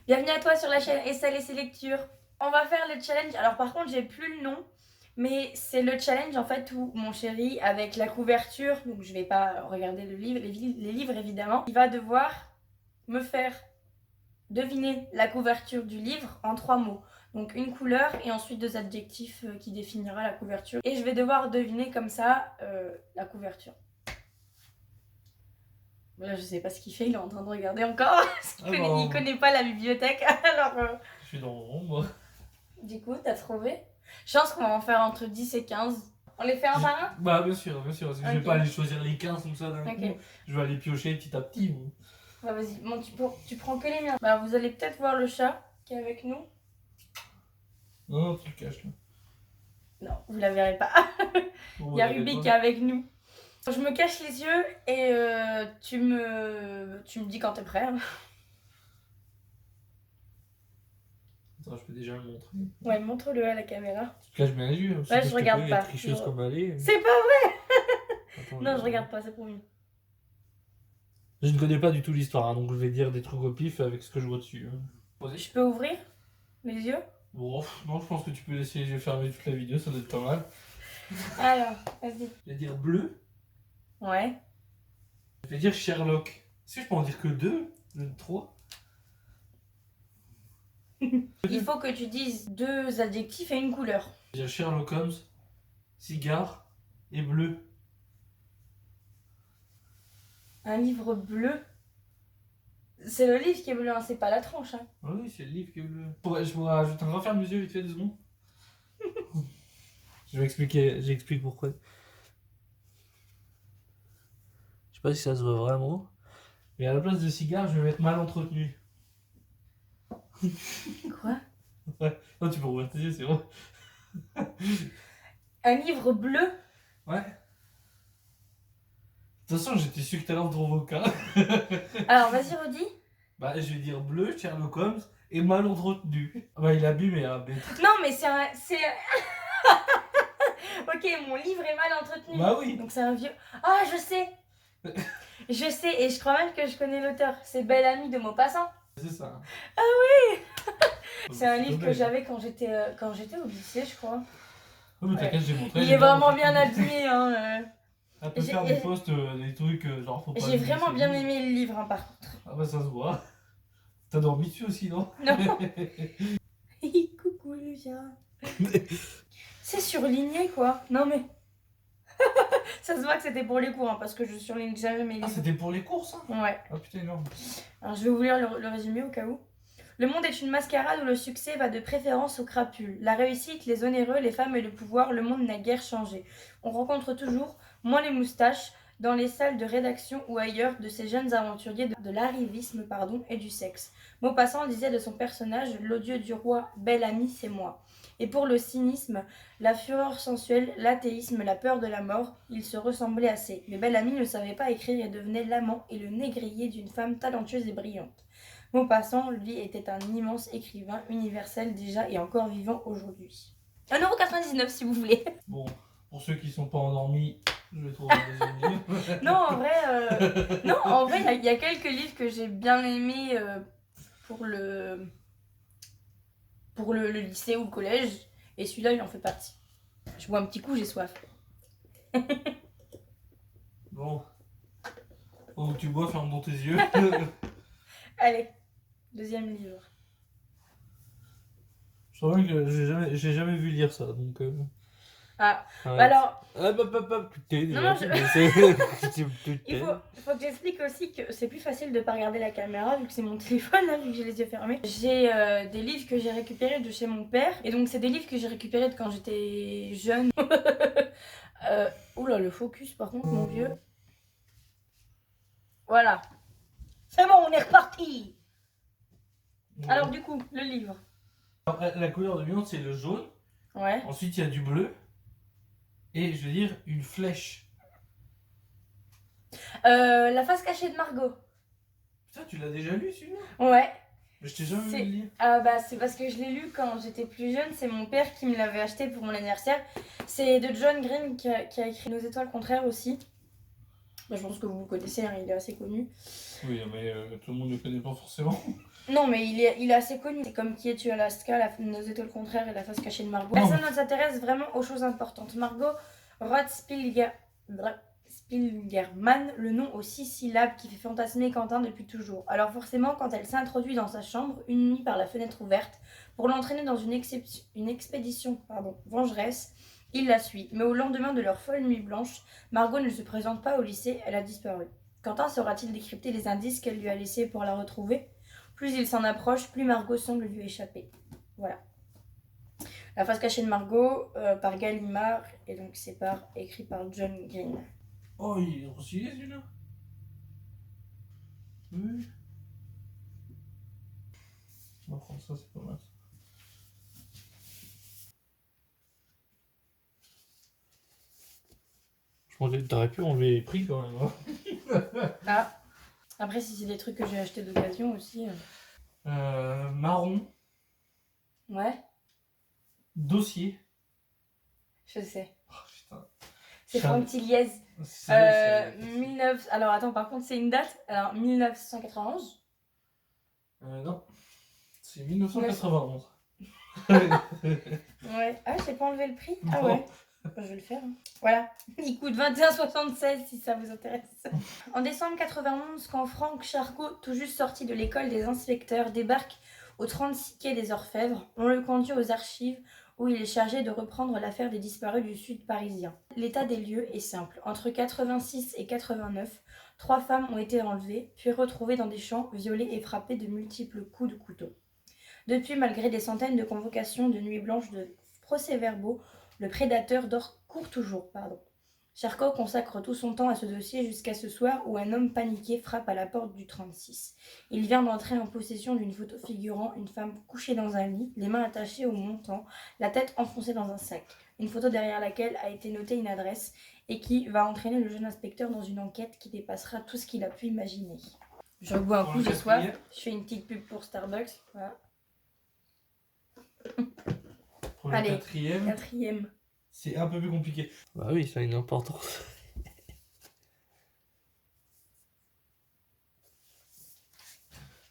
Bienvenue à toi sur la chaîne Estelle et ses lectures. On va faire le challenge. Alors par contre, j'ai plus le nom, mais c'est le challenge en fait où mon chéri, avec la couverture, donc je vais pas regarder le livre, les livres évidemment, il va devoir me faire deviner la couverture du livre en 3 mots. Donc une couleur et ensuite 2 adjectifs qui définira la couverture. Et je vais devoir deviner comme ça la couverture. Là, je sais pas ce qu'il fait, il est en train de regarder encore. Il connaît pas la bibliothèque. Alors, je suis dans mon rond, moi. Du coup, t'as trouvé? Je pense qu'on va en faire entre 10 et 15. On les fait un par un? Bah, bien sûr, parce que okay. Je vais pas aller choisir les 15 comme ça d'un coup. Je vais aller piocher petit à petit. Bah, vas-y, bon, tu prends que les miens. Bah, vous allez peut-être voir le chat qui est avec nous. Non, tu le caches là. Non, vous la verrez pas. Il y a Ruby qui est avec nous. Je me cache les yeux et tu me dis quand t'es prêt. Hein. Attends, je peux déjà le montrer. Ouais, montre-le à la caméra. Tu te caches bien les yeux. Ouais, je regarde pas. Tricheuse comme elle est. C'est pas vrai. Attends, non, je regarde pas, c'est promis. Je ne connais pas du tout l'histoire, hein, donc je vais dire des trucs au pif avec ce que je vois dessus. Hein. Je peux ouvrir les yeux? Bon, non, je pense que tu peux laisser les yeux fermés toute la vidéo, ça doit être pas mal. Alors, vas-y. Je vais dire bleu. Ouais. Je vais dire Sherlock. Est-ce que je peux en dire que 2? 3? Il faut que tu dises 2 adjectifs et une couleur. Je vais dire Sherlock Holmes, cigare et bleu. Un livre bleu? C'est le livre qui est bleu, hein, c'est pas la tranche. Hein. Ah oui, c'est le livre qui est bleu. Je te referme mes yeux vite fait 2 secondes. J'explique pourquoi. Je sais pas si ça se voit vraiment. Mais à la place de cigare, je vais mettre mal entretenu. Quoi? Ouais. Non, tu peux ouvrir tes yeux, c'est bon. Un livre bleu? Ouais. De toute façon, j'étais sûr que t'allais en provoquer. Alors, vas-y, redis. Bah, je vais dire bleu, Sherlock Holmes, et mal entretenu. Bah, il a abîmé, hein, mais... Non, mais c'est un... Ok, mon livre est mal entretenu. Bah oui. Donc c'est un vieux... Ah, je sais. Je sais, et je crois même que je connais l'auteur. C'est Belle Amie de Maupassant. C'est ça. Ah oui. C'est un livre que j'avais quand j'étais au lycée, je crois. Oui, mais t'inquiète, j'ai montré. Il est vraiment bien habillé, hein. Elle peut faire des posts, des trucs, genre faut pas... J'ai vraiment bien aimé le livre, hein, par contre. Ah bah ça se voit. T'as dormi dessus aussi, non? Non. Coucou le chat. C'est surligné, quoi. Non mais... Ça se voit que c'était pour les cours, hein, parce que je surligne jamais mes livres. Ah, c'était pour les courses, hein? Ouais. Ah putain, énorme. Alors je vais vous lire le résumé au cas où. Le monde est une mascarade où le succès va de préférence aux crapules. La réussite, les onéreux, les femmes et le pouvoir, le monde n'a guère changé. On rencontre toujours, moins les moustaches, dans les salles de rédaction ou ailleurs, de ces jeunes aventuriers de l'arrivisme et du sexe. Maupassant disait de son personnage, l'odieux du roi, bel ami, c'est moi. Et pour le cynisme, la fureur sensuelle, l'athéisme, la peur de la mort, ils se ressemblaient assez. Mais Bel-Ami ne savait pas écrire et devenait l'amant et le négrier d'une femme talentueuse et brillante. Maupassant, lui, était un immense écrivain universel déjà et encore vivant aujourd'hui. 1,99€ si vous voulez. Bon, pour ceux qui sont pas endormis, je vais trouver un deuxième livre. Non, en vrai, il y a quelques livres que j'ai bien aimés pour le lycée ou le collège. Et celui-là, il en fait partie. Je bois un petit coup, j'ai soif. Bon. Pendant que tu bois, ferme dans tes yeux. Allez, deuxième livre. Je crois bien que j'ai jamais vu lire ça, donc... Ah, ouais. Alors... Non, il faut que j'explique aussi que c'est plus facile de pas regarder la caméra vu que c'est mon téléphone, là, vu que j'ai les yeux fermés. J'ai des livres que j'ai récupérés de chez mon père. Et donc c'est des livres que j'ai récupérés de quand j'étais jeune. Oula, le focus par contre, mon vieux. Voilà. C'est bon, on est reparti. Ouais. Alors du coup, le livre. Alors, la couleur de viande, c'est le jaune. Ouais. Ensuite, il y a du bleu. Et je veux dire, une flèche. La face cachée de Margot. Putain, tu l'as déjà lu celui-là? Ouais. Mais je t'ai jamais vu le lire. Ah bah c'est parce que je l'ai lu quand j'étais plus jeune, c'est mon père qui me l'avait acheté pour mon anniversaire. C'est de John Green qui a écrit Nos étoiles contraires aussi. Bah, je pense que vous le connaissez, hein, il est assez connu. Oui, mais tout le monde ne le connaît pas forcément. Non, mais il est assez connu. C'est comme Qui es-tu Alaska, Nos étoiles contraires et La face cachée de Margot. Non, Personne ne s'intéresse vraiment aux choses importantes. Margot Spiegelman, le nom aux 6 syllabes qui fait fantasmer Quentin depuis toujours. Alors forcément, quand elle s'introduit dans sa chambre, une nuit par la fenêtre ouverte, pour l'entraîner dans une expédition vengeresse, il la suit. Mais au lendemain de leur folle nuit blanche, Margot ne se présente pas au lycée, elle a disparu. Quentin saura-t-il décrypter les indices qu'elle lui a laissés pour la retrouver ? Plus il s'en approche, plus Margot semble lui échapper. Voilà. La face cachée de Margot par Gallimard, et donc c'est écrit par John Green. Oh, il est reçu celui-là. Oui. On va prendre ça, c'est pas mal. Je pense que t'aurais pu enlever les prix quand même. Hein. Ah. Après, si c'est des trucs que j'ai achetés d'occasion aussi. Marron. Ouais, Dossier. je sais. Oh, putain. C'est Franck Tilliez. C'est 19... Alors attends, par contre, c'est une date. Alors, 1991. Non. C'est 1991. Ouais. Ah, j'ai pas enlevé le prix. Ah Non. ouais. Je vais le faire. Hein. Voilà. Il coûte 21,76 si ça vous intéresse. En décembre 91, quand Franck Charcot, tout juste sorti de l'école des inspecteurs, débarque au 36 quai des Orfèvres, on le conduit aux archives où il est chargé de reprendre l'affaire des disparus du sud parisien. L'état des lieux est simple. Entre 86 et 89, 3 femmes ont été enlevées, puis retrouvées dans des champs, violées et frappées de multiples coups de couteau. Depuis, malgré des centaines de convocations de nuits blanches de procès-verbaux, le prédateur court toujours. Charcot consacre tout son temps à ce dossier jusqu'à ce soir où un homme paniqué frappe à la porte du 36. Il vient d'entrer en possession d'une photo figurant une femme couchée dans un lit, les mains attachées au montant, la tête enfoncée dans un sac. Une photo derrière laquelle a été notée une adresse et qui va entraîner le jeune inspecteur dans une enquête qui dépassera tout ce qu'il a pu imaginer. Je rebois un coup, j'ai soif. Je fais une petite pub pour Starbucks. Voilà. Pour le Allez, quatrième, c'est un peu plus compliqué. Bah oui, ça a une importance.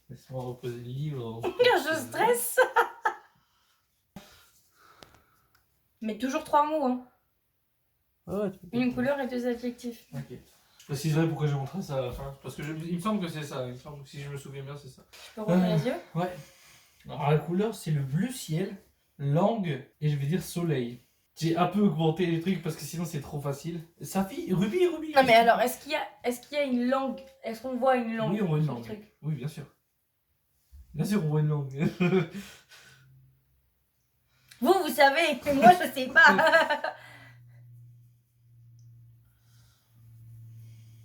Laisse-moi reposer le livre. Je stresse. Mais toujours 3 mots, hein. Ouais, Une couleur et 2 adjectifs. Ok. Je préciserai pourquoi j'ai montré ça à la fin. Parce que il me semble que c'est ça. Il me semble que si je me souviens bien, c'est ça. Tu peux rouvrir les yeux? Ouais. Alors la couleur, c'est le bleu ciel, langue et je vais dire soleil. J'ai un peu augmenté les trucs parce que sinon c'est trop facile. Safi, rubis. Non mais alors, est-ce qu'il y a une langue? Est-ce qu'on voit une langue? Oui, on voit une sur le langue. truc Oui, bien sûr. Bien sûr, on voit une langue. Vous savez, mais moi je sais pas.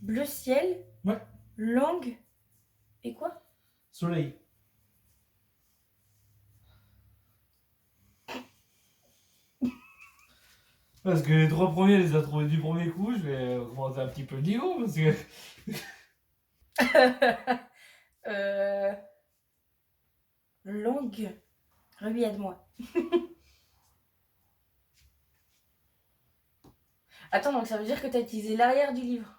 Bleu ciel, Ouais. langue et quoi? Soleil. Parce que les 3 premiers, elle les a trouvés du premier coup. Je vais augmenter un petit peu le niveau parce que. Langue. Ruby, aide-moi. Attends, donc ça veut dire que t'as utilisé l'arrière du livre?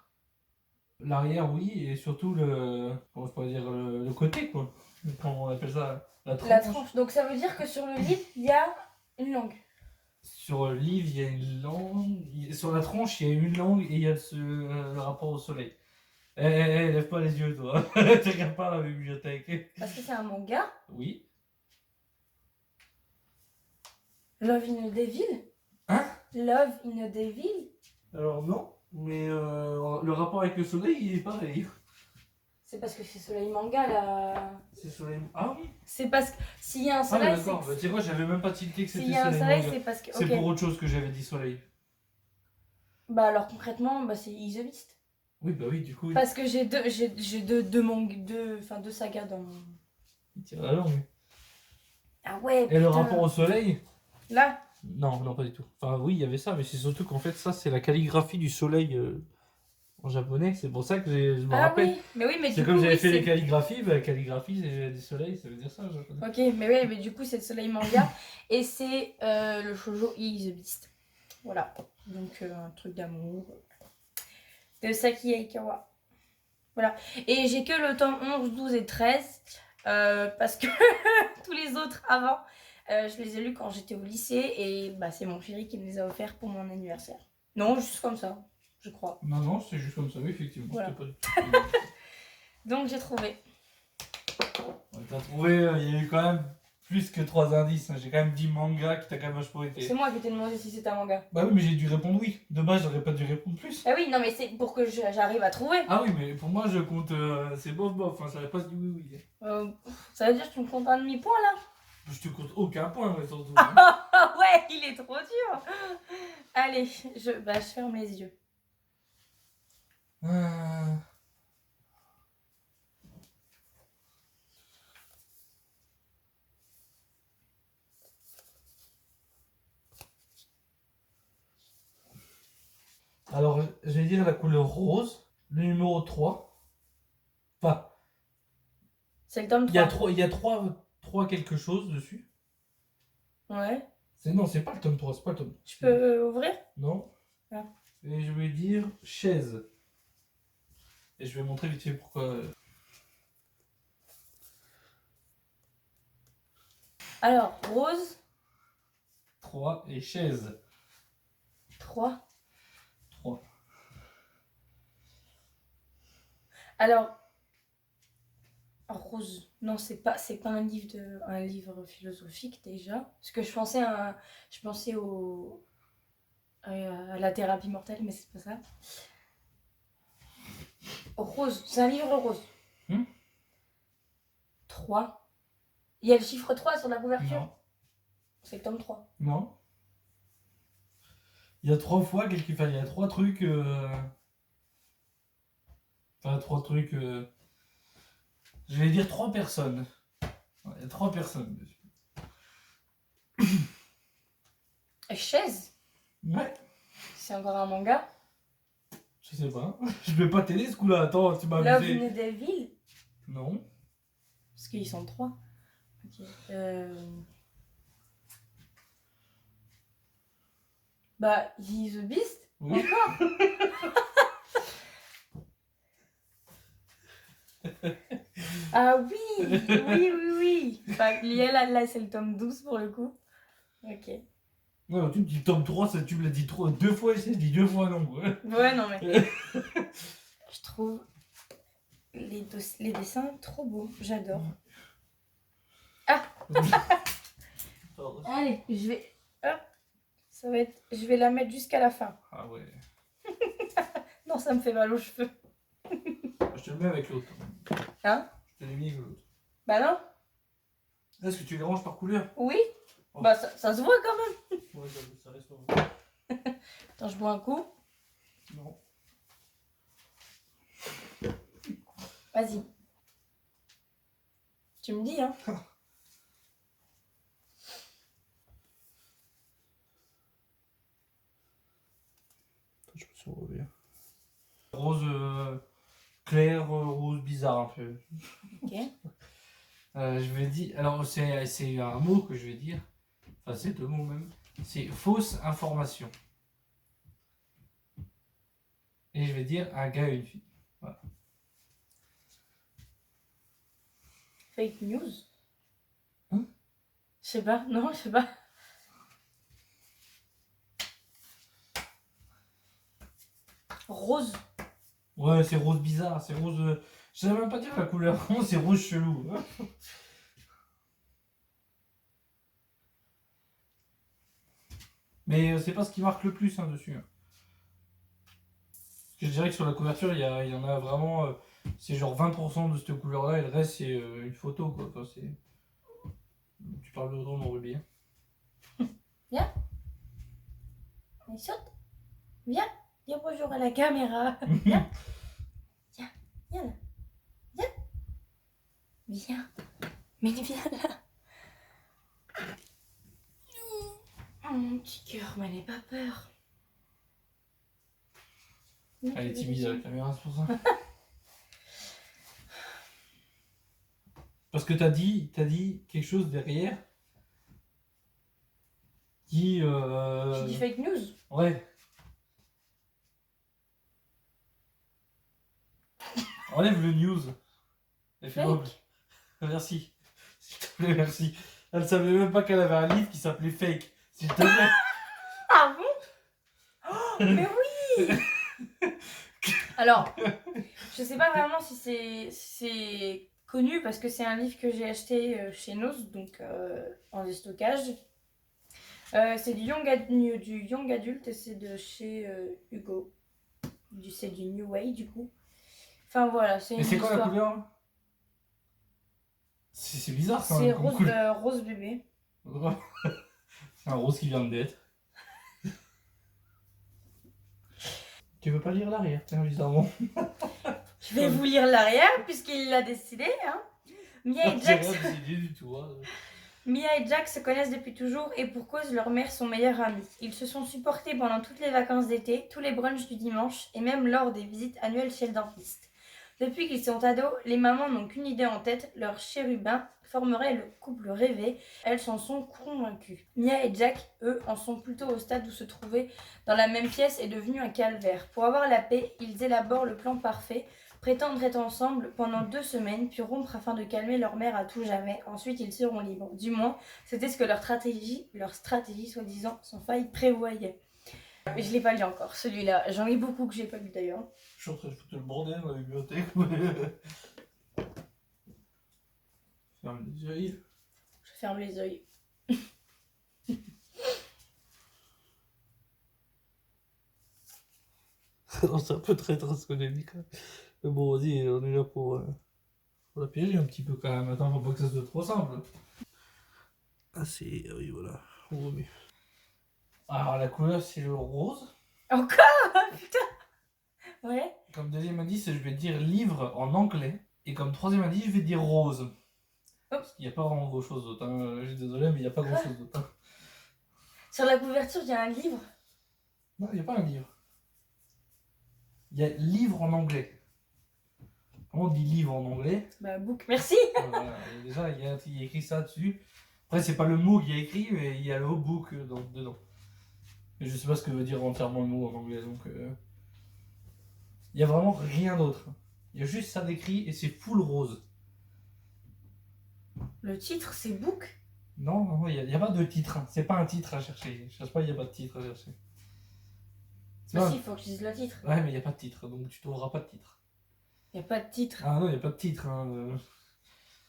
L'arrière, oui, et surtout le. Comment je pourrais dire le côté, quoi. Comment on appelle ça? La tranche. La tranche. Donc ça veut dire que sur le livre, il y a une langue. Sur le livre, il y a une langue. Sur la tranche, il y a une langue et il y a le rapport au soleil. Lève pas les yeux, toi. Tu regardes pas la bibliothèque. Parce que c'est un manga. Oui. Love in a Devil. Hein? Love in a Devil. Alors non, mais le rapport avec le soleil, il est pareil. C'est parce que c'est soleil manga là. C'est soleil. Ah oui. C'est parce que s'il y a un Ah soleil, c'est d'accord. Bah, tu sais quoi, j'avais même pas tilté que s'il c'était y a un soleil. soleil, manga. c'est parce que. C'est Ok. pour autre chose que j'avais dit soleil. Bah alors concrètement, bah c'est Is the Beast. Oui, bah oui, du coup. Parce que j'ai deux sagas dans mon. Il tire la langue. Ah ouais. Et le putain. rapport au soleil? Là. Non, pas du tout. Enfin, oui, il y avait ça, mais c'est surtout qu'en fait, ça, c'est la calligraphie du soleil en japonais. C'est pour ça que je me Ah rappelle. oui. Mais oui, mais C'est du comme coup. j'avais Oui, fait les c'est- calligraphies, bah, la calligraphie, c'est des soleils, ça veut dire ça, en japonais. Ok, mais oui, mais du coup c'est le soleil manga et c'est le shoujo Is the Beast. Voilà. Donc un truc d'amour. de Saki Aikawa. Voilà. Et j'ai que le tome 11, 12 et 13 parce que tous les autres avant, je les ai lus quand j'étais au lycée et bah, c'est mon chéri qui me les a offerts pour mon anniversaire. Non, juste comme ça, je crois. Non, c'est juste comme ça, oui, effectivement. Voilà. C'était pas du tout- Donc j'ai trouvé. Ouais, t'as trouvé, il y a eu quand même plus que 3 indices. Hein. J'ai quand même dit manga qui t'a quand même vachement été. C'est moi qui t'ai demandé si c'était un manga. Bah oui, mais j'ai dû répondre oui. De base, j'aurais pas dû répondre plus. Ah oui, non mais c'est pour que j'arrive à trouver. Ah oui, mais pour moi, je compte. C'est bof bof. Hein, j'aurais pas dit oui, oui. Ça veut dire que tu me comptes un demi-point là? Je te compte aucun point, mais surtout. Ah ouais, il est trop dur. Allez, je ferme les yeux. Alors, je vais dire la couleur rose, le numéro 3. Enfin, C'est le tome il y a 3. il y a trois quelque chose dessus. Ouais. Non, c'est pas le tome 3, c'est pas le tome. Je peux ouvrir? Non. Ah. Et je vais dire chaise. Et je vais montrer vite fait pourquoi. Alors, rose. 3 et chaise. 3. 3. Alors, rose. Non, c'est pas un livre philosophique déjà. Parce que je pensais à la thérapie mortelle, mais c'est pas ça. Rose, c'est un livre rose. 3. Il y a le chiffre 3 sur la couverture. Non. C'est le tome 3. Non. Il y a 3 fois enfin, il y a 3 trucs. Enfin, 3 trucs. Je vais dire 3 personnes. Ouais, il y a 3 personnes dessus. Chaise. Ouais. C'est encore un manga. Je sais pas. Je vais pas t'aider ce coup-là. Attends, tu m'as Love amusé. in Devil. Non. Parce qu'ils sont 3. Ok. Bah, He the Beast. Oui. Encore. Ah oui, oui. Enfin, là, c'est le tome 12 pour le coup. Ok. Non, tu me dis tome 3, ça, tu me l'as dit 2 fois, je dis 2 fois non. Ouais, non mais. Je trouve les dessins trop beaux. J'adore. Ah. Allez, je vais. Hop. Ça va être. Je vais la mettre jusqu'à la fin. Ah ouais. Non, ça me fait mal aux cheveux. Je te le mets avec l'autre. Hein? Je te l'ai mis avec l'autre. Bah non. Est-ce que tu les ranges par couleur? Oui. Oh. Bah ça se voit quand même. Ouais, ça reste pas. Attends, je bois un coup. Non. Vas-y. Tu me dis, hein. Je peux se revenir. Rose clair, rose bizarre un peu. Ok. Je vais dire. Alors, c'est un mot que je vais dire. Enfin, c'est 2 mots même. C'est fausse information. Et je vais dire un gars et une fille. Voilà. Fake news. Hein? Je sais pas. Non, je sais pas. Rose. Ouais, c'est rose bizarre. C'est rose. Je savais même pas dire la couleur. C'est rose chelou. Mais c'est pas ce qui marque le plus hein, dessus. Je dirais que sur la couverture, il y en a vraiment. C'est genre 20% de cette couleur-là et le reste, c'est une photo. Quoi. Enfin, tu parles de drone en rubis. Hein. Viens. Allez, saute. Viens. Dis bonjour à la caméra. Viens. Viens. Viens là. Viens. Viens. Mais viens là. Oh, mon petit cœur, mais n'aie pas peur. Elle est timide à la caméra, c'est pour ça. Parce que t'as dit quelque chose derrière qui. Tu dis fake news? Ouais. Enlève le news. Elle fait Fake. noble. Merci. S'il te plaît, merci. Elle savait même pas qu'elle avait un livre qui s'appelait Fake. S'il te plaît. Ah bon? Oh, mais oui. Alors, je sais pas vraiment si c'est connu parce que c'est un livre que j'ai acheté chez Noz, donc en déstockage. C'est du young adulte et c'est de chez Hugo. C'est du New Way du coup. Enfin voilà, c'est Et une c'est quoi la histoire. couleur là? C'est bizarre quand C'est même. comme rose, couleur. rose bébé. C'est un rose qui vient d'être. Tu veux pas lire l'arrière, tiens, bizarrement. Je vais vous lire l'arrière puisqu'il l'a décidé. Hein. Mia et J'ai Jack rien se- décidé du tout. Hein. Mia et Jack se connaissent depuis toujours et pour cause, leurs mères sont meilleures amies. Ils se sont supportés pendant toutes les vacances d'été, tous les brunchs du dimanche et même lors des visites annuelles chez le dentiste. Depuis qu'ils sont ados, les mamans n'ont qu'une idée en tête, leur chérubin formerait le couple rêvé. Elles s'en sont convaincues. Mia et Jack, eux, en sont plutôt au stade où se trouver dans la même pièce est devenu un calvaire. Pour avoir la paix, ils élaborent le plan parfait, prétendre être ensemble pendant 2 semaines, puis rompre afin de calmer leur mère à tout jamais. Ensuite, ils seront libres. Du moins, c'était ce que leur stratégie soi-disant sans faille prévoyait. Mais je l'ai pas lu encore, celui-là. J'en ai beaucoup que j'ai pas lu d'ailleurs. Je suis en train de foutre le bordel dans la bibliothèque. Ferme les yeux. Je ferme les yeux. C'est un peu traître ce que j'ai dit quand même. Mais bon, vas-y, on est là pour la piéger un petit peu quand même. Attends, faut pas que ça soit trop simple. Ah, c'est. Oui, voilà. On remet. Alors, la couleur, c'est le rose. Encore. Putain. Ouais. Comme deuxième indice, je vais dire livre en anglais. Et comme troisième indice, je vais dire rose. Parce qu'il n'y a pas vraiment grand chose d'autre. Hein. Je suis désolé, mais il n'y a pas grand chose d'autre. Hein. Sur la couverture, il y a un livre. Non, il n'y a pas un livre. Il y a livre en anglais. Comment on dit livre en anglais? Bah, book. Merci. Voilà. Et déjà, il y a écrit ça dessus. Après, c'est pas le mot qu'il y a écrit, mais il y a le mot book dedans. Et je sais pas ce que veut dire entièrement le mot en anglais, donc. Il y a vraiment rien d'autre. Il y a juste ça d'écrit et c'est full rose. Le titre, c'est book. Non, non, il n'y a pas de titre. C'est pas un titre à chercher. Je cherche pas, il n'y a pas de titre à chercher. C'est Ah pas- si, il faut que je dise le titre. Ouais, mais il n'y a pas de titre, donc tu trouveras pas de titre. Il n'y a pas de titre. Ah non, il n'y a pas de titre. Hein.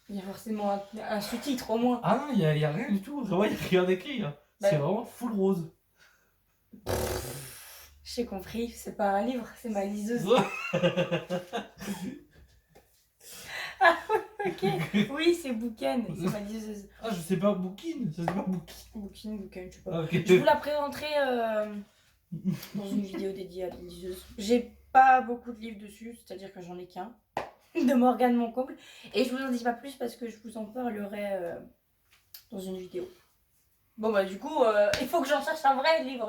Il y a forcément un sous-titre au moins. Ah non, il y a rien du tout. Ouais, il n'y a rien d'écrit. Hein. Bah- C'est vraiment full rose. J'ai compris, c'est pas un livre, c'est ma liseuse. Ok, oui, c'est Bouquin, c'est ma liseuse. Ah, je sais pas, Bookin. Je sais pas, Bookin. Bouquin, je sais pas. Ah, ok. Je vous la présenterai dans une vidéo dédiée à la liseuse. J'ai pas beaucoup de livres dessus, c'est-à-dire que j'en ai qu'un. De Morgane mon comble. Et je vous en dis pas plus parce que je vous en parlerai dans une vidéo. Bon bah du coup, il faut que j'en cherche un vrai livre.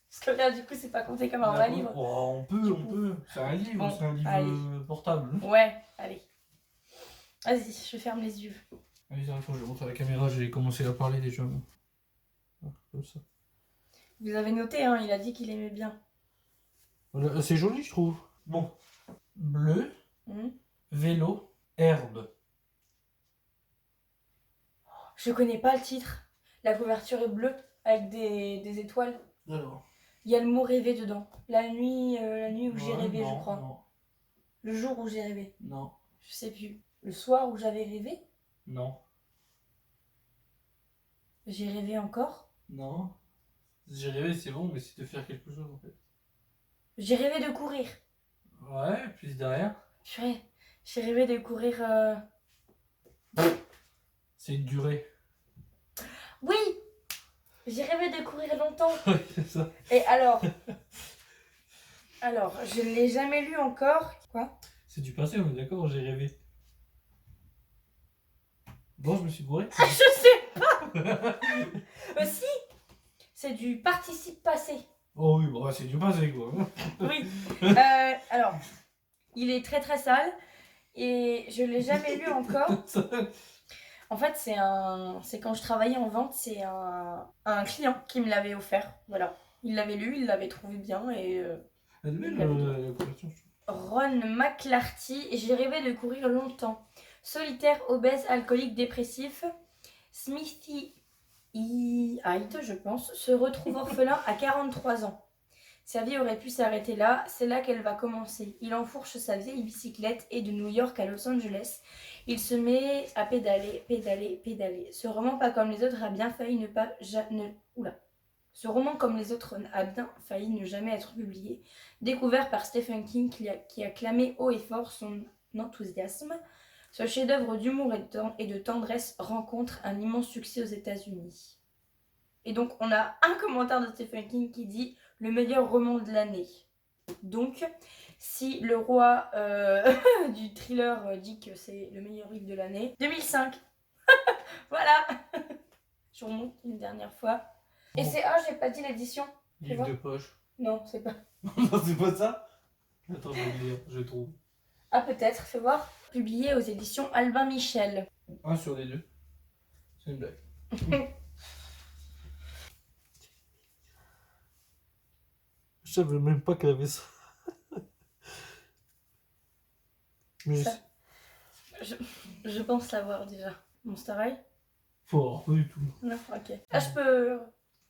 Parce que là du coup c'est pas compté comme un vrai livre. Oh, on peut. C'est un livre, Bon, c'est un livre allez. portable. Ouais, allez. Vas-y, je ferme les yeux. Allez, attends, je montre à la caméra, j'ai commencé à parler déjà. Ah, comme ça. Vous avez noté, hein, il a dit qu'il aimait bien. Voilà, c'est joli, je trouve. Bon. Bleu, Hmm. vélo, herbe. Je connais pas le titre. La couverture est bleue avec des étoiles. Alors. Il y a le mot rêver dedans. La nuit où j'ai Ouais, rêvé, non, je crois. Non, Le jour où j'ai rêvé. non, Je sais plus. Le soir où j'avais rêvé. non, J'ai rêvé encore. non. J'ai rêvé, c'est bon, mais c'est de faire quelque chose en fait. J'ai rêvé de courir. Ouais, puis derrière. Purée. J'ai rêvé de courir. C'est une durée. Oui. J'ai rêvé de courir longtemps. Ouais, c'est ça. Et alors. Alors, je ne l'ai jamais lu encore. Quoi? C'est du passé, on est d'accord, j'ai rêvé. Bon, je me suis bourré. Je sais pas. Aussi. C'est du participe passé. Oh oui, bon, c'est du passé quoi. Oui. Alors, il est très très sale et je l'ai jamais lu encore. En fait, c'est quand je travaillais en vente, c'est un client qui me l'avait offert. Voilà. Il l'avait lu, il l'avait trouvé bien et Elle est belle Il l'avait la couverture, je trouve. Ron McClarty, j'ai rêvé de courir longtemps. Solitaire, obèse, alcoolique, dépressif, Smithy Hyde, je pense, se retrouve orphelin à 43 ans. Sa vie aurait pu s'arrêter là, c'est là qu'elle va commencer. Il enfourche sa vieille bicyclette et de New York à Los Angeles, il se met à pédaler, pédaler, pédaler. Ce roman, pas comme les autres, a bien failli ne pas... Ce roman, comme les autres, a bien failli ne jamais être publié. Découvert par Stephen King, qui a clamé haut et fort son enthousiasme, ce chef-d'œuvre d'humour et de tendresse rencontre un immense succès aux États-Unis. Et donc, on a un commentaire de Stephen King qui dit « le meilleur roman de l'année ». Donc, si le roi du thriller dit que c'est le meilleur livre de l'année, 2005. Voilà. Je remonte une dernière fois. Et c'est... Ah, j'ai pas dit l'édition. Livre de poche. Non, c'est pas... Non, c'est pas ça. Attends, je trouve. Ah, peut-être, fais voir. Publié aux éditions Albin Michel. Un sur les deux. C'est une blague. Je savais même pas qu'elle avait ça. Mais ça je pense l'avoir déjà. Monster High? pas du tout. Non, ok. Ah, je peux...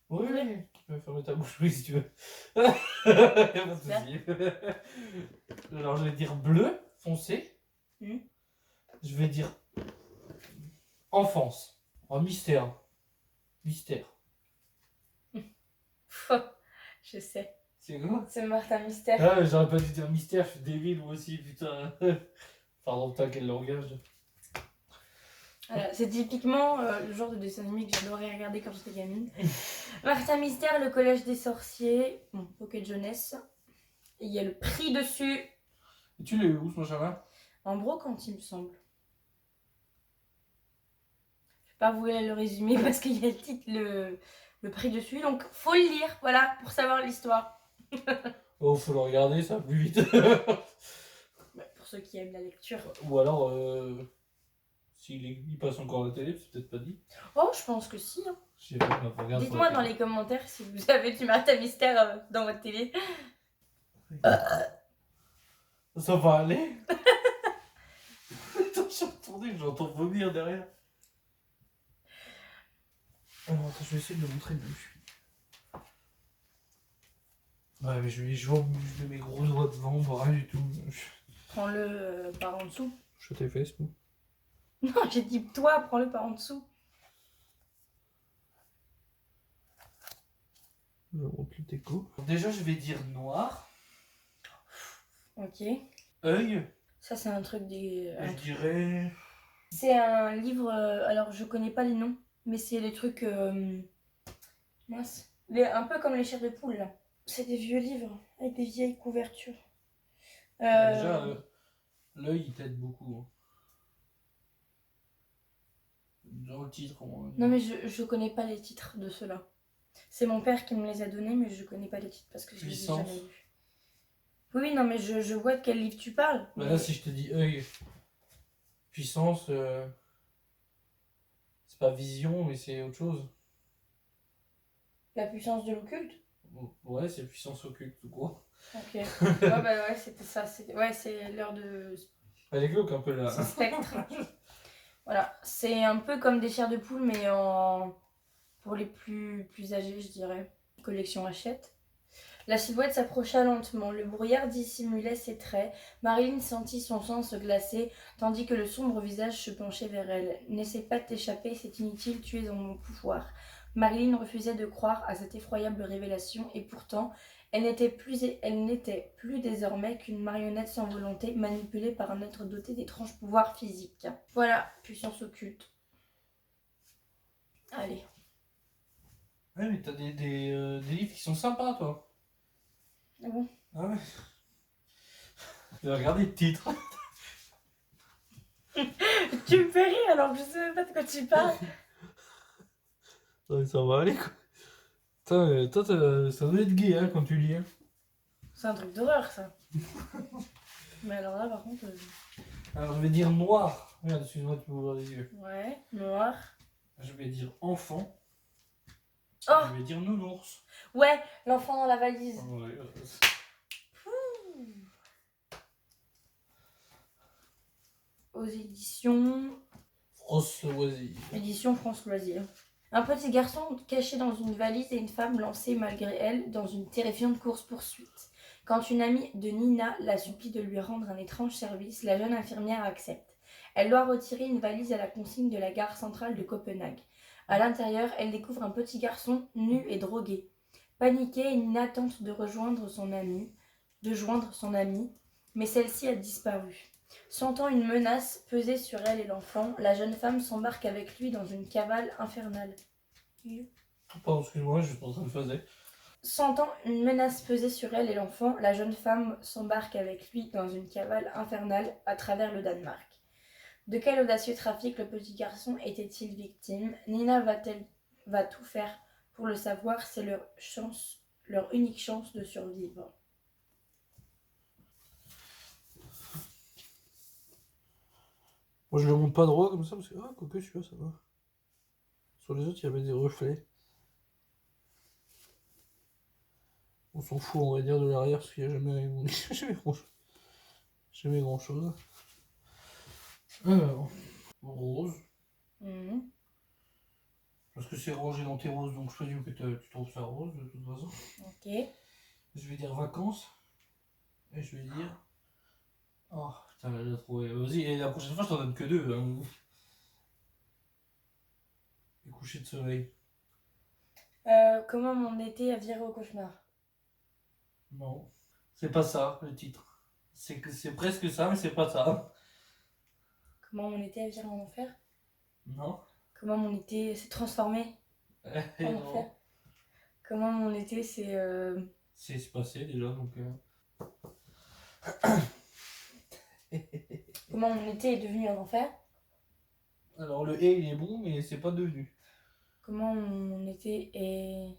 Oui, tu peux fermer ta bouche, oui, si tu veux. Y'a pas de souci. Alors, je vais dire bleu, foncé. Je vais dire enfance. Oh, mystère. Mystère. Je sais. C'est quoi? C'est Martin Mystère. Ah, j'aurais pas dû dire mystère, je suis débile moi aussi, putain. Pardon, putain, quel langage. Voilà, c'est typiquement le genre de dessin animé que j'adorais regarder quand j'étais gamine. Martin Mystère, le collège des sorciers, bon, Pocket Jeunesse. Il y a le prix dessus. Et tu l'as eu où ce machin-là? En brocante, il me semble. Je vais pas vous le résumer parce qu'il y a le titre, le prix dessus. Donc, faut le lire, voilà, pour savoir l'histoire. Oh, faut le regarder, ça va plus vite. Pour ceux qui aiment la lecture. Ou alors, s'il passe encore à la télé, c'est peut-être pas dit. Oh, je pense que si. Hein. Je sais pas, regarde. Dites-moi dans les commentaires si vous avez du Martin Mystère dans votre télé. Ça va aller. Attends, je suis retourné, j'entends vomir derrière. Alors, attends, je vais essayer de le montrer d'où je suis. Ouais, mais je mets mes gros doigts devant, pas rien du tout. Prends-le par en dessous. Je t'ai fait, c'est tout. Non, j'ai dit toi, prends-le par en dessous. Je monte le déco. Déjà, je vais dire noir. Ok. Œil. Ça, c'est un truc des... Je dirais... C'est un livre... alors, je connais pas les noms, mais c'est les trucs... mince. Un peu comme les chairs de poule, là. C'est des vieux livres, avec des vieilles couvertures. Déjà, l'œil, il t'aide beaucoup. Hein. Dans le titre, Non, mais je connais pas les titres de ceux-là. C'est mon père qui me les a donnés, mais je connais pas les titres parce que je les ai jamais lus. Oui, non, mais je vois de quel livre tu parles. Bah là, si je te dis œil, puissance, c'est pas vision, mais c'est autre chose. La puissance de l'occulte? Ouais, c'est puissance occulte, tout quoi. Ok. Ouais, bah ouais, c'était ça. Ouais, c'est l'heure de... Elle est glauque un peu là. C'est spectre. Voilà, c'est un peu comme des chairs de poule, mais pour les plus âgés, je dirais. Collection Hachette. La silhouette s'approcha lentement, le brouillard dissimulait ses traits. Marilyn sentit son sang se glacer, tandis que le sombre visage se penchait vers elle. « N'essaie pas de t'échapper, c'est inutile, tu es dans mon pouvoir. » Marilyn refusait de croire à cette effroyable révélation, et pourtant, elle n'était plus désormais qu'une marionnette sans volonté, manipulée par un être doté d'étranges pouvoirs physiques. Voilà, puissance occulte. Allez. Ouais, mais t'as des livres qui sont sympas, toi. Ah bon? Ah ouais. Tu vas regarder le titre. Tu me fais rire alors que je sais même pas de quoi tu parles. Ouais, ça va aller, quoi. Toi, ça doit être gay, hein, quand tu lis. Hein. C'est un truc d'horreur, ça. Mais alors là, par contre... Alors, je vais dire noir. Regarde, excuse-moi, tu peux ouvrir les yeux. Ouais, noir. Je vais dire enfant. Oh! Je vais dire nounours. Ouais, l'enfant dans la valise. Ouais, aux éditions France Loisir. France Loisirs. Un petit garçon caché dans une valise et une femme lancée malgré elle dans une terrifiante course-poursuite. Quand une amie de Nina la supplie de lui rendre un étrange service, la jeune infirmière accepte. Elle doit retirer une valise à la consigne de la gare centrale de Copenhague. À l'intérieur, elle découvre un petit garçon nu et drogué. Paniquée, Nina tente de joindre son amie, mais celle-ci a disparu. Sentant une menace peser sur elle et l'enfant, la jeune femme s'embarque avec lui dans une cavale infernale. Pardon, excuse-moi, je suis en train de faire. Sentant une menace peser sur elle et l'enfant, la jeune femme s'embarque avec lui dans une cavale infernale à travers le Danemark. De quel audacieux trafic le petit garçon était-il victime? Nina va tout faire pour le savoir, c'est leur unique chance de survivre. Moi, je le monte pas droit comme ça parce que, quoique celui-là, ça va. Sur les autres, il y avait des reflets. On s'en fout, on va dire, de l'arrière parce qu'il n'y a jamais grand chose. Alors, rose. Parce que c'est rangé dans tes roses, donc je présume que tu trouves ça rose de toute façon. Ok. Je vais dire vacances. Et je vais dire. Oh putain, là, j'ai trouvé. Vas-y, et la prochaine fois, je t'en donne que deux. Hein. Et coucher de soleil. Comment mon été a viré au cauchemar? Non. C'est pas ça, le titre. C'est presque ça, mais c'est pas ça. Comment mon été a viré en enfer? Non. Comment mon été s'est transformé en enfer? Comment mon été s'est... C'est passé déjà, donc... Comment mon été est devenu un enfer? Alors le et il est bon, mais c'est pas devenu. Comment mon été est...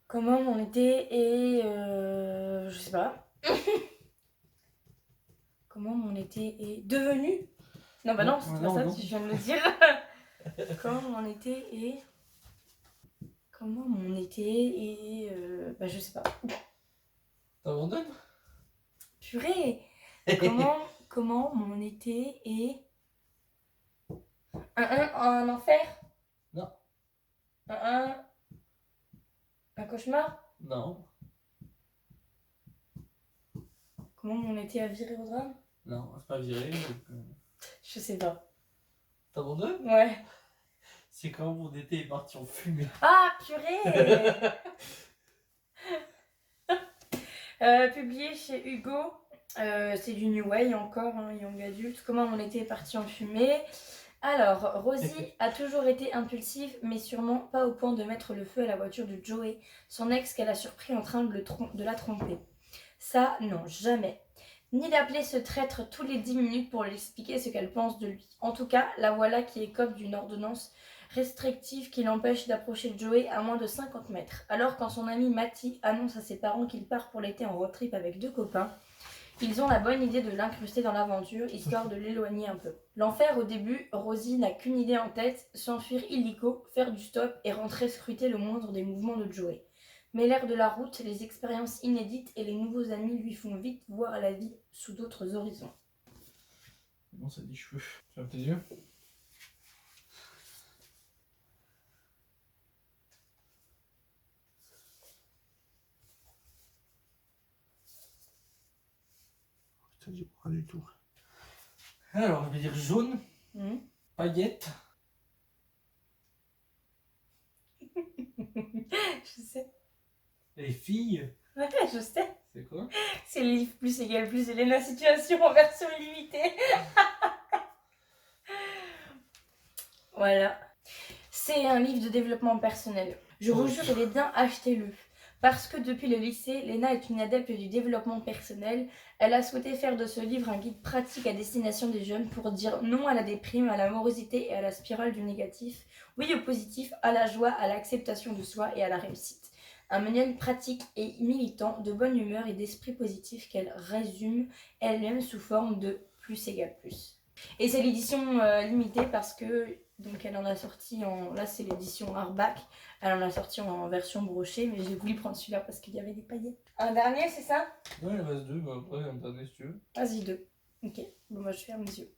Comment mon été est... je sais pas. Comment mon été est devenu? Non bah non, c'est pas ça, tu viens de le dire. Comment mon été est... Comment mon été est... Bah je sais pas. T'abandonnes? Purée. Comment mon été est... Un enfer? Non. Un cauchemar? Non. Comment mon été a viré au drame? Non, c'est pas viré. Donc, Je sais pas. T'abandonnes? Ouais. C'est quand mon été est parti en fumée. Ah, purée. Publié chez Hugo. C'est du New Way encore, hein, Young Adult. Comment mon été est parti en fumée. Alors, Rosie a toujours été impulsive, mais sûrement pas au point de mettre le feu à la voiture de Joey, son ex qu'elle a surpris en train de la tromper. Ça, non, jamais. Ni d'appeler ce traître tous les 10 minutes pour lui expliquer ce qu'elle pense de lui. En tout cas, la voilà qui écope d'une ordonnance restrictive qui l'empêche d'approcher Joey à moins de 50 mètres. Alors quand son ami Matty annonce à ses parents qu'il part pour l'été en road trip avec 2 copains, ils ont la bonne idée de l'incruster dans l'aventure, histoire de l'éloigner un peu. L'enfer au début, Rosie n'a qu'une idée en tête, s'enfuir illico, faire du stop et rentrer scruter le moindre des mouvements de Joey. Mais l'air de la route, les expériences inédites et les nouveaux amis lui font vite voir la vie sous d'autres horizons. Non, c'est des cheveux. Tu fermes tes yeux. Putain, j'y crois pas du tout. Alors, je vais dire jaune, paillette. Je sais. Les filles. Ouais, je sais. C'est quoi? C'est le livre plus égale plus Elena Situation en version limitée. Voilà. C'est un livre de développement personnel. Je vous jure, il est bien, achetez-le. Parce que depuis le lycée, Léna est une adepte du développement personnel. Elle a souhaité faire de ce livre un guide pratique à destination des jeunes pour dire non à la déprime, à la morosité et à la spirale du négatif, oui au positif, à la joie, à l'acceptation de soi et à la réussite. Un manuel pratique et militant, de bonne humeur et d'esprit positif qu'elle résume elle-même sous forme de plus égale plus. Et c'est l'édition limitée parce que Donc elle en a sorti en... Là c'est l'édition hardback. Elle en a sorti en version brochée, mais j'ai voulu prendre celui-là parce qu'il y avait des paillettes. Un dernier, c'est ça? Ouais, il reste 2, bah après, un dernier si tu veux. Vas-y, 2. Ok, bon moi je ferme les yeux.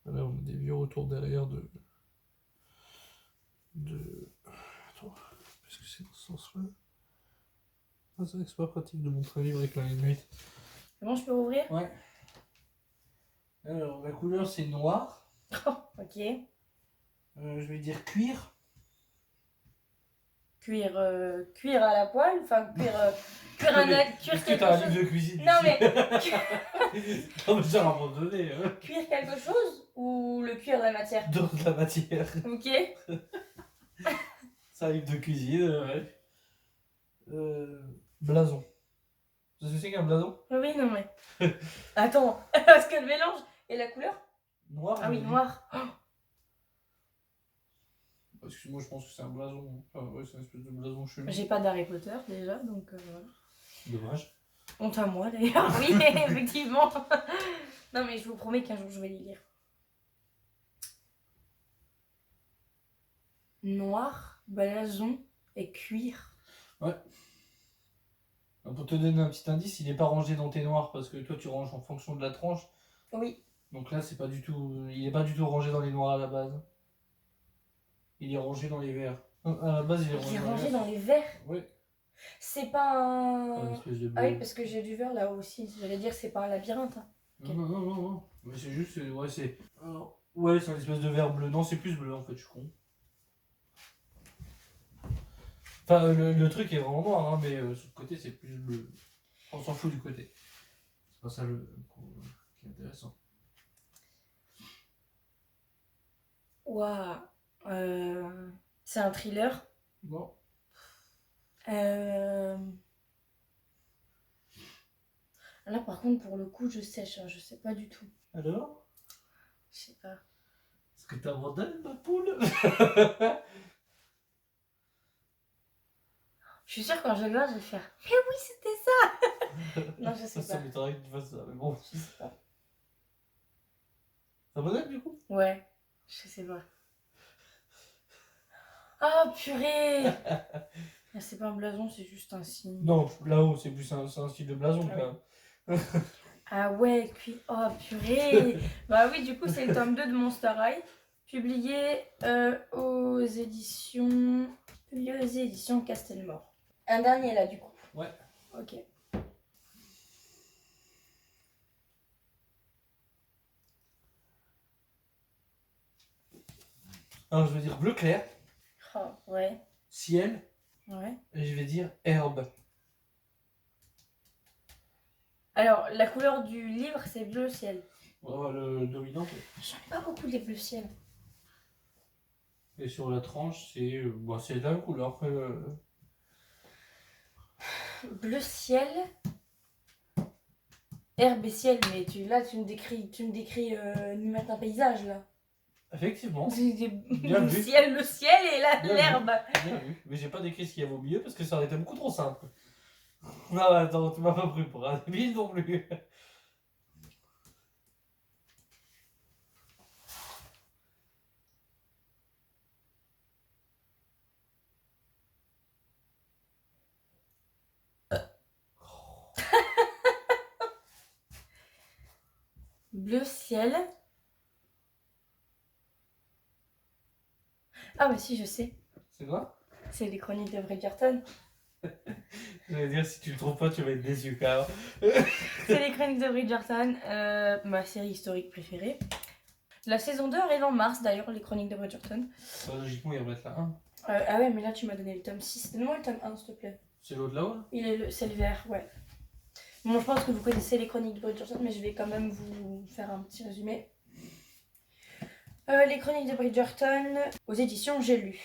Là, on a des vieux retours derrière Attends, est-ce que c'est dans ce sens-là? Ah, c'est vrai que c'est pas pratique de montrer un livre avec la ligne 8. C'est bon, je peux rouvrir? Ouais. Alors, la couleur, c'est noir. Ok. Je vais dire cuir. Cuire à la poêle, enfin cuire cuire Est-ce que quelque t'as un chose. livre de cuisine Non ici? mais Non, mais ça, à un moment donné, cuire quelque chose ou le cuire de la matière? dans de la matière. Ok. C'est un livre de cuisine, ouais. Blason. Tu sais ce que c'est qu'un blason? Oui, non mais. Attends, parce que le mélange et la couleur? Noir. Ah oui, noir. Excuse-moi, je pense que c'est un blason. Enfin, ouais, c'est une espèce de blason chelou. J'ai pas d'Harry Potter déjà, donc voilà. Dommage. Honte à moi d'ailleurs, oui, effectivement. Non mais je vous promets qu'un jour je vais les lire. Noir, blason et cuir. Ouais. Pour te donner un petit indice, il n'est pas rangé dans tes noirs parce que toi tu ranges en fonction de la tranche. Oui. Donc là, c'est pas du tout. Il n'est pas du tout rangé dans les noirs à la base. Il est rangé dans les verts. À la base, il est Il est rangé rangé dans dans les verres. les verts. C'est pas Ouais. Une un... espèce de Ah oui, bleu. parce que j'ai du vert là aussi. J'allais dire c'est pas un labyrinthe. Hein. Non, non, non, non, non. Mais c'est juste. Ouais, c'est. Alors, ouais, c'est une espèce de vert bleu. Non, c'est plus bleu en fait, je suis con. Enfin, le truc est vraiment noir, hein, mais sur le côté, c'est plus bleu. On s'en fout du côté. C'est pas ça qui est intéressant. Waouh. C'est un thriller. Bon. Là par contre pour le coup je sèche, hein, je sais pas du tout. Alors? Je sais pas. Est-ce que t'as abandonné ma poule? Je suis sûre quand je le vois je vais faire. Mais oui c'était ça. Non je sais Ça pas. m'étonnerait que tu fasses ça, mais bon. Je sais pas. T'abandonnes du coup? Ouais, je sais pas. Oh purée. Ah, c'est pas un blason, c'est juste un signe. Non, là-haut, c'est plus un style de blason Ah quand oui. même. Ah ouais, oh purée. Bah oui, du coup, c'est le tome 2 de Monster High, publié aux éditions Castelmore. Un dernier là, du coup. Ouais. Ok. Alors, je vais dire bleu clair, Oh, ouais. ciel, Ouais. et je vais dire herbe. Alors, la couleur du livre, c'est bleu ciel. Voilà, le dominant. J'en ai pas beaucoup des bleus ciel. Et sur la tranche, c'est la même couleur. Après, Bleu ciel. Herbe et ciel, mais là, tu me décris un paysage, là. effectivement. Bien vu. Le ciel et Bien l'herbe. Bien vu. Mais j'ai pas décrit ce qu'il y avait au milieu parce que ça aurait été beaucoup trop simple. Non, attends, tu m'as pas pris pour un débile non plus. Bleu ciel. Ah mais si, je sais. C'est quoi? C'est les chroniques de Bridgerton. Je vais dire, si tu le trouves pas, tu vas être déçu quand même. C'est les chroniques de Bridgerton, ma série historique préférée. La saison 2 arrive en mars d'ailleurs, les chroniques de Bridgerton. Logiquement, il va être là. Hein. Ah ouais, mais là tu m'as donné le tome 6. Donne-moi le tome 1 s'il te plaît. C'est l'autre là-haut là? C'est le vert, ouais. Bon, je pense que vous connaissez les chroniques de Bridgerton, mais je vais quand même vous faire un petit résumé. Les chroniques de Bridgerton, aux éditions J'ai lu.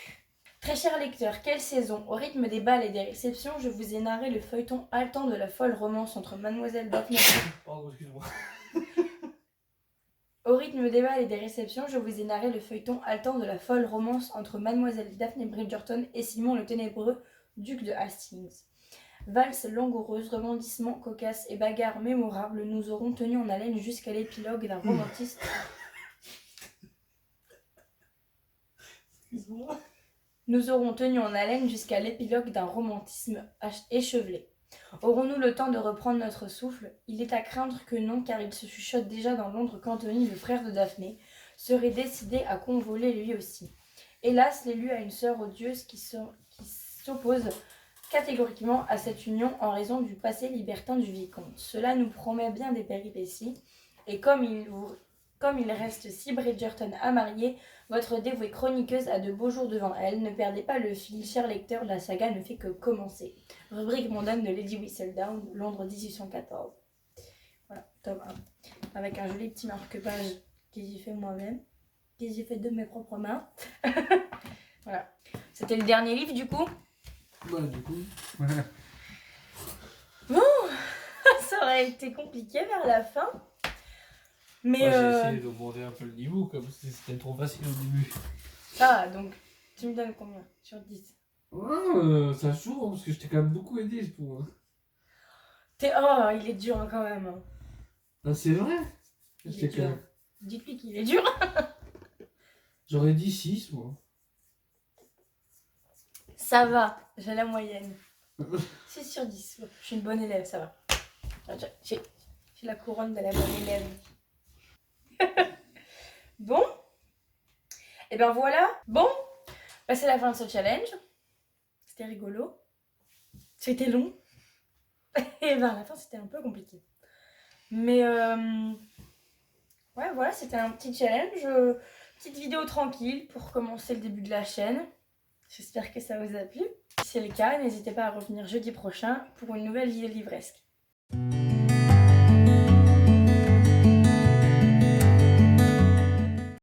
Très cher lecteur, quelle saison! Au rythme des balles et des réceptions, je vous ai narré le feuilleton haletant de la folle romance entre Mademoiselle Daphne... Pardon, excuse-moi. Au rythme des balles et des réceptions, je vous ai narré le feuilleton haletant de la folle romance entre Mademoiselle Daphne Bridgerton et Simon le Ténébreux, duc de Hastings. Valse langoureuse, rebondissements cocasses et bagarres mémorables nous auront tenus en haleine jusqu'à l'épilogue d'un romantisme Excuse-moi. Nous aurons tenu en haleine jusqu'à l'épilogue d'un romantisme échevelé. Aurons-nous le temps de reprendre notre souffle? Il est à craindre que non, car il se chuchote déjà dans Londres qu'Anthony, le frère de Daphné, serait décidé à convoler lui aussi. Hélas, l'élu a une sœur odieuse qui s'oppose catégoriquement à cette union en raison du passé libertin du vicomte. Cela nous promet bien des péripéties, et comme il reste si Bridgerton à marier, votre dévouée chroniqueuse a de beaux jours devant elle. Ne perdez pas le fil, cher lecteur, la saga ne fait que commencer. Rubrique mondaine de Lady Whistledown, Londres 1814. Voilà, tome 1. Avec un joli petit marque-page que j'ai fait moi-même, que j'ai fait de mes propres mains. Voilà. C'était le dernier livre du coup. Bah, du coup. Bon, ça aurait été compliqué vers la fin. Mais Ouais, j'ai essayé d'augmenter un peu le niveau, comme si c'était trop facile au début. ça va, donc tu me donnes combien sur 10? Ouais, ça joue, hein, parce que je t'ai quand même beaucoup aidé, je trouve. Oh, il est dur hein, quand même. Ah, c'est vrai? Il est dur. Dites-lui qu'il est dur. J'aurais dit 6, moi. Ça va, j'ai la moyenne. 6 sur 10. Je suis une bonne élève, ça va. J'ai la couronne de la bonne élève. Bon. Et ben voilà. Bon. Bah, c'est la fin de ce challenge. C'était rigolo. C'était long. Et vers la fin, c'était un peu compliqué. Mais ouais, voilà, c'était un petit challenge. Petite vidéo tranquille pour commencer le début de la chaîne. J'espère que ça vous a plu. Si c'est le cas, n'hésitez pas à revenir jeudi prochain pour une nouvelle vidéo livresque.